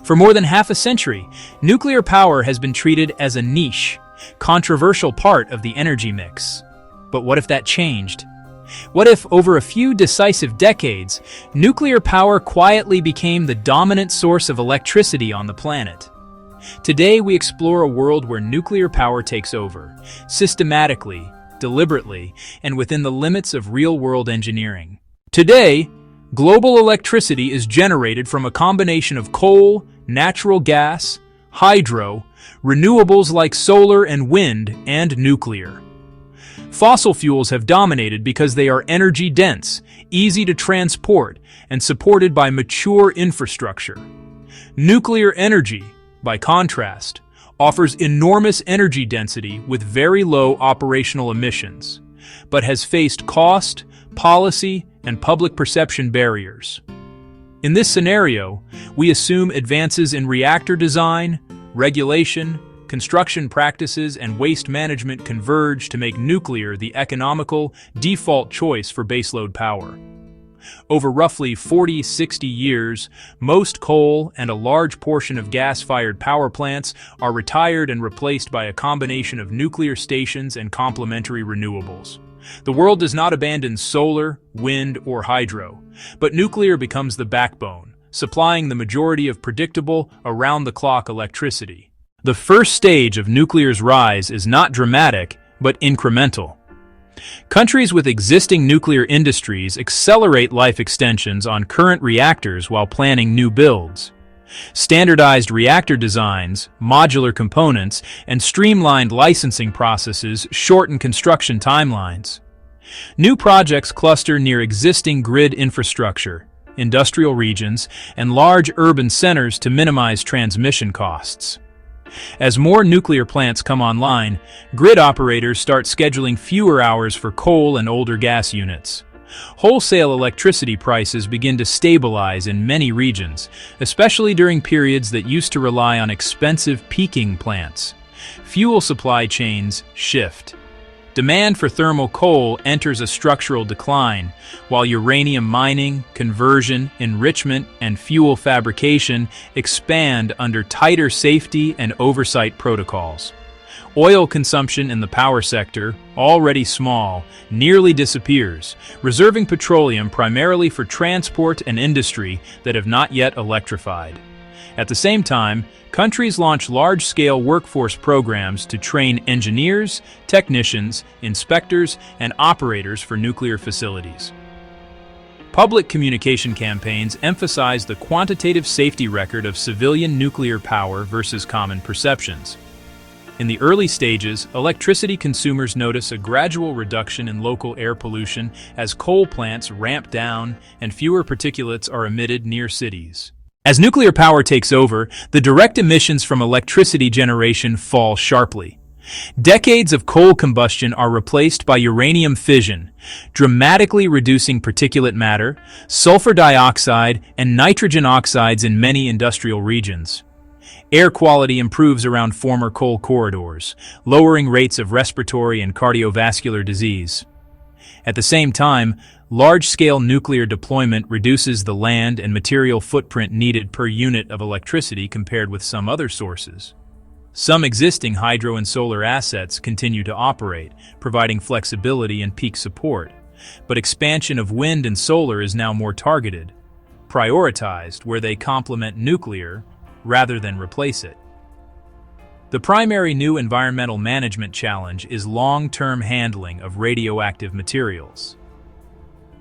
For more than half a century, nuclear power has been treated as a niche, controversial part of the energy mix. But what if that changed? What if, over a few decisive decades, nuclear power quietly became the dominant source of electricity on the planet? Today, we explore a world where nuclear power takes over, systematically, deliberately, and within the limits of real-world engineering. Today, global electricity is generated from a combination of coal, natural gas, hydro, renewables like solar and wind, and nuclear. Fossil fuels have dominated because they are energy-dense, easy to transport, and supported by mature infrastructure. Nuclear energy, by contrast, offers enormous energy density with very low operational emissions, but has faced cost, policy, and public perception barriers. In this scenario, we assume advances in reactor design, regulation, construction practices, and waste management converge to make nuclear the economical, default choice for baseload power. Over roughly 40-60 years, most coal and a large portion of gas-fired power plants are retired and replaced by a combination of nuclear stations and complementary renewables. The world does not abandon solar, wind, or hydro, but nuclear becomes the backbone, supplying the majority of predictable, around-the-clock electricity. The first stage of nuclear's rise is not dramatic, but incremental. Countries with existing nuclear industries accelerate life extensions on current reactors while planning new builds. Standardized reactor designs, modular components, and streamlined licensing processes shorten construction timelines. New projects cluster near existing grid infrastructure, industrial regions, and large urban centers to minimize transmission costs. As more nuclear plants come online, grid operators start scheduling fewer hours for coal and older gas units. Wholesale electricity prices begin to stabilize in many regions, especially during periods that used to rely on expensive peaking plants. Fuel supply chains shift. Demand for thermal coal enters a structural decline, while uranium mining, conversion, enrichment, and fuel fabrication expand under tighter safety and oversight protocols. Oil consumption in the power sector, already small, nearly disappears, reserving petroleum primarily for transport and industry that have not yet electrified. At the same time, countries launch large-scale workforce programs to train engineers, technicians, inspectors, and operators for nuclear facilities. Public communication campaigns emphasize the quantitative safety record of civilian nuclear power versus common perceptions. In the early stages, electricity consumers notice a gradual reduction in local air pollution as coal plants ramp down and fewer particulates are emitted near cities. As nuclear power takes over, the direct emissions from electricity generation fall sharply. Decades of coal combustion are replaced by uranium fission, dramatically reducing particulate matter, sulfur dioxide, and nitrogen oxides in many industrial regions. Air quality improves around former coal corridors, lowering rates of respiratory and cardiovascular disease. At the same time, large-scale nuclear deployment reduces the land and material footprint needed per unit of electricity compared with some other sources. Some existing hydro and solar assets continue to operate, providing flexibility and peak support, but expansion of wind and solar is now more targeted, prioritized where they complement nuclear rather than replace it. The primary new environmental management challenge is long-term handling of radioactive materials.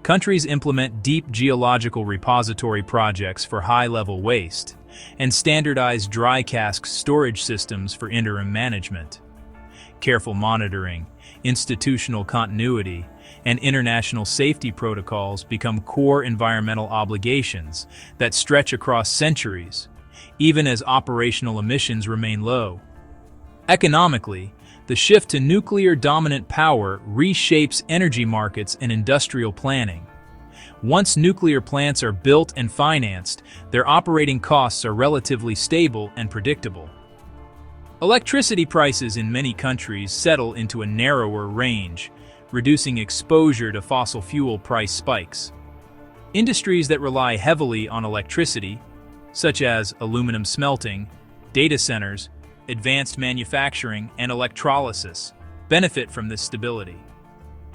Countries implement deep geological repository projects for high-level waste and standardize dry cask storage systems for interim management. Careful monitoring, institutional continuity, and international safety protocols become core environmental obligations that stretch across centuries, even as operational emissions remain low. Economically, the shift to nuclear-dominant power reshapes energy markets and industrial planning. Once nuclear plants are built and financed, their operating costs are relatively stable and predictable. Electricity prices in many countries settle into a narrower range, reducing exposure to fossil fuel price spikes. Industries that rely heavily on electricity, such as aluminum smelting, data centers, advanced manufacturing, and electrolysis, benefit from this stability.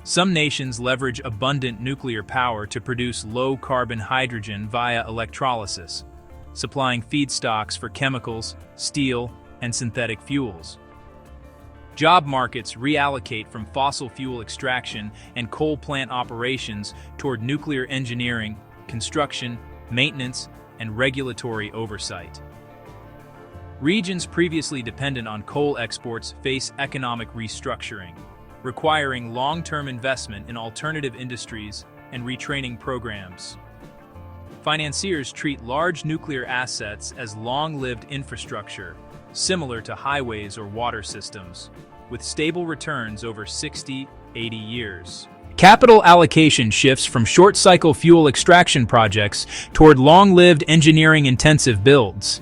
Some nations leverage abundant nuclear power to produce low-carbon hydrogen via electrolysis, supplying feedstocks for chemicals, steel, and synthetic fuels. Job markets reallocate from fossil fuel extraction and coal plant operations toward nuclear engineering, construction, maintenance, and regulatory oversight. Regions previously dependent on coal exports face economic restructuring, requiring long-term investment in alternative industries and retraining programs. Financiers treat large nuclear assets as long-lived infrastructure, similar to highways or water systems, with stable returns over 60-80 years. Capital allocation shifts from short-cycle fuel extraction projects toward long-lived engineering-intensive builds.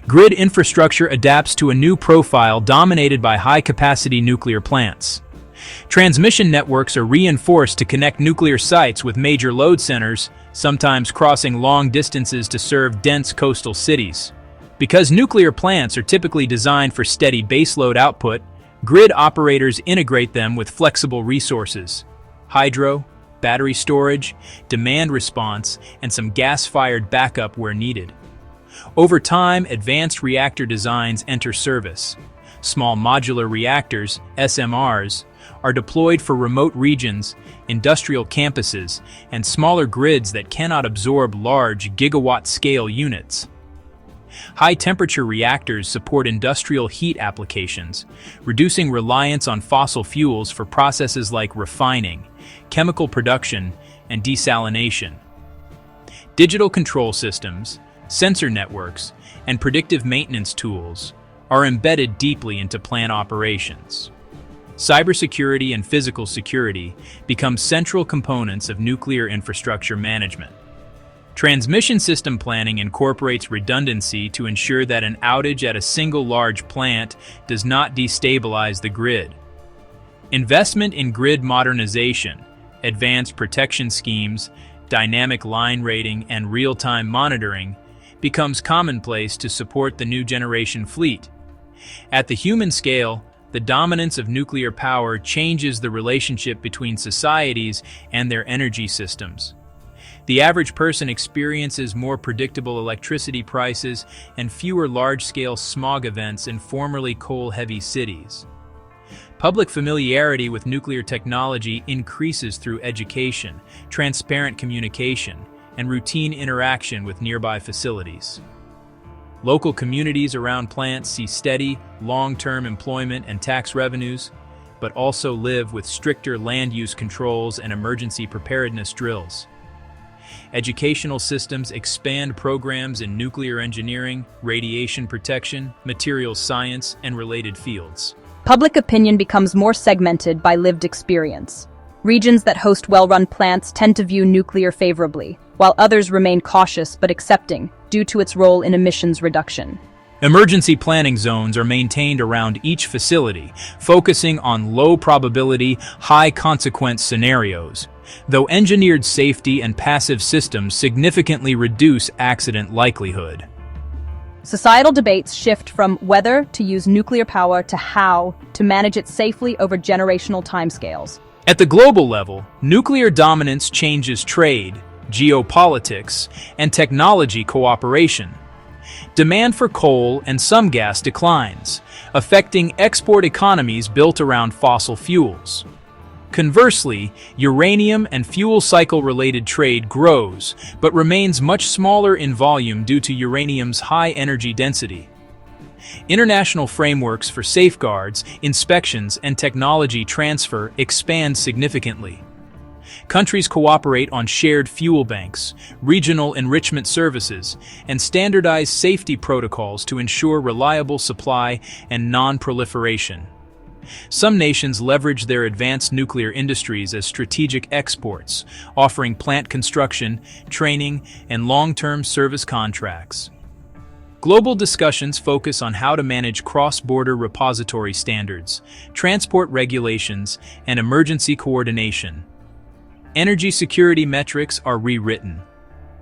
Grid infrastructure adapts to a new profile dominated by high-capacity nuclear plants. Transmission networks are reinforced to connect nuclear sites with major load centers, sometimes crossing long distances to serve dense coastal cities. Because nuclear plants are typically designed for steady baseload output, grid operators integrate them with flexible resources: hydro, battery storage, demand response, and some gas-fired backup where needed. Over time, advanced reactor designs enter service. Small modular reactors, SMRs, are deployed for remote regions, industrial campuses, and smaller grids that cannot absorb large gigawatt-scale units. High-temperature reactors support industrial heat applications, reducing reliance on fossil fuels for processes like refining, chemical production, and desalination. Digital control systems, sensor networks, and predictive maintenance tools are embedded deeply into plant operations. Cybersecurity and physical security become central components of nuclear infrastructure management. Transmission system planning incorporates redundancy to ensure that an outage at a single large plant does not destabilize the grid. Investment in grid modernization, advanced protection schemes, dynamic line rating, and real-time monitoring becomes commonplace to support the new generation fleet. At the human scale, the dominance of nuclear power changes the relationship between societies and their energy systems. The average person experiences more predictable electricity prices and fewer large-scale smog events in formerly coal-heavy cities. Public familiarity with nuclear technology increases through education, transparent communication, and routine interaction with nearby facilities. Local communities around plants see steady, long-term employment and tax revenues, but also live with stricter land use controls and emergency preparedness drills. Educational systems expand programs in nuclear engineering, radiation protection, materials science, and related fields. Public opinion becomes more segmented by lived experience. Regions that host well-run plants tend to view nuclear favorably, while others remain cautious but accepting due to its role in emissions reduction. Emergency planning zones are maintained around each facility, focusing on low-probability, high-consequence scenarios, though engineered safety and passive systems significantly reduce accident likelihood. Societal debates shift from whether to use nuclear power to how to manage it safely over generational timescales. At the global level, nuclear dominance changes trade, geopolitics, and technology cooperation. Demand for coal and some gas declines, affecting export economies built around fossil fuels. Conversely, uranium and fuel cycle-related trade grows, but remains much smaller in volume due to uranium's high energy density. International frameworks for safeguards, inspections, and technology transfer expand significantly. Countries cooperate on shared fuel banks, regional enrichment services, and standardized safety protocols to ensure reliable supply and non-proliferation. Some nations leverage their advanced nuclear industries as strategic exports, offering plant construction, training, and long-term service contracts. Global discussions focus on how to manage cross-border repository standards, transport regulations, and emergency coordination. Energy security metrics are rewritten.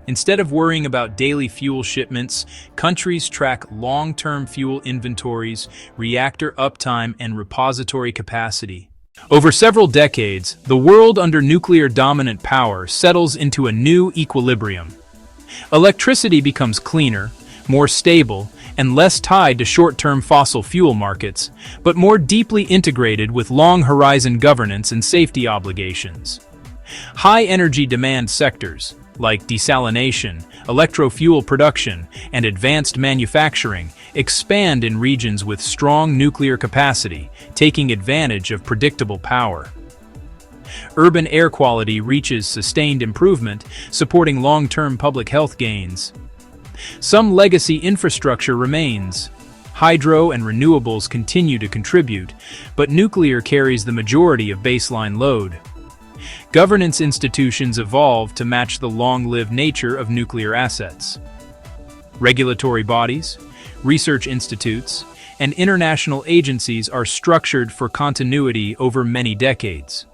Instead of worrying about daily fuel shipments, countries track long-term fuel inventories, reactor uptime, and repository capacity. Over several decades, the world under nuclear dominant power settles into a new equilibrium. Electricity becomes cleaner, more stable, and less tied to short-term fossil fuel markets, but more deeply integrated with long-horizon governance and safety obligations. High-energy demand sectors, like desalination, electrofuel production, and advanced manufacturing, expand in regions with strong nuclear capacity, taking advantage of predictable power. Urban air quality reaches sustained improvement, supporting long-term public health gains. Some legacy infrastructure remains. Hydro and renewables continue to contribute, but nuclear carries the majority of baseline load. Governance institutions evolve to match the long-lived nature of nuclear assets. Regulatory bodies, research institutes, and international agencies are structured for continuity over many decades.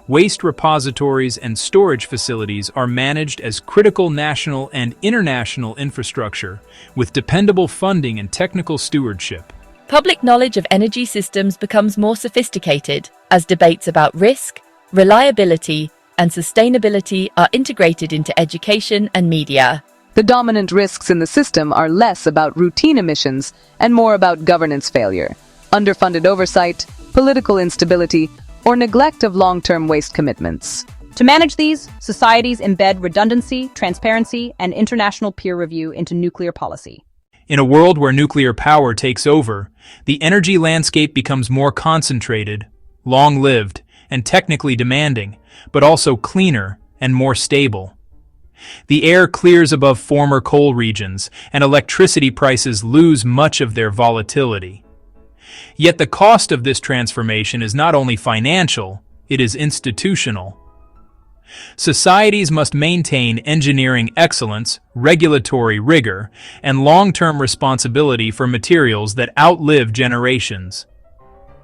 Waste repositories and storage facilities are managed as critical national and international infrastructure, with dependable funding and technical stewardship. Public knowledge of energy systems becomes more sophisticated as debates about risk, reliability, and sustainability are integrated into education and media. The dominant risks in the system are less about routine emissions and more about governance failure, underfunded oversight, political instability, or neglect of long-term waste commitments. To manage these, societies embed redundancy, transparency, and international peer review into nuclear policy. In a world where nuclear power takes over, the energy landscape becomes more concentrated, long-lived, and technically demanding, but also cleaner and more stable. The air clears above former coal regions, and electricity prices lose much of their volatility. Yet the cost of this transformation is not only financial, it is institutional. Societies must maintain engineering excellence, regulatory rigor, and long-term responsibility for materials that outlive generations.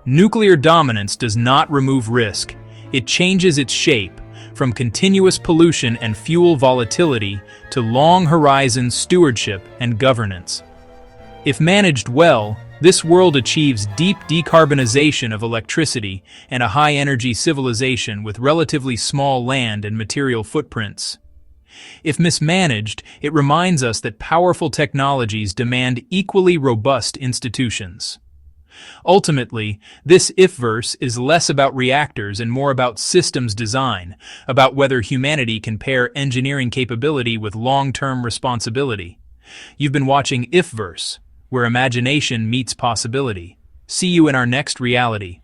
Nuclear dominance does not remove risk, it changes its shape, from continuous pollution and fuel volatility to long-horizon stewardship and governance. If managed well, this world achieves deep decarbonization of electricity and a high-energy civilization with relatively small land and material footprints. If mismanaged, it reminds us that powerful technologies demand equally robust institutions. Ultimately, this IfVerse is less about reactors and more about systems design, about whether humanity can pair engineering capability with long-term responsibility. You've been watching IfVerse, where imagination meets possibility. See you in our next reality.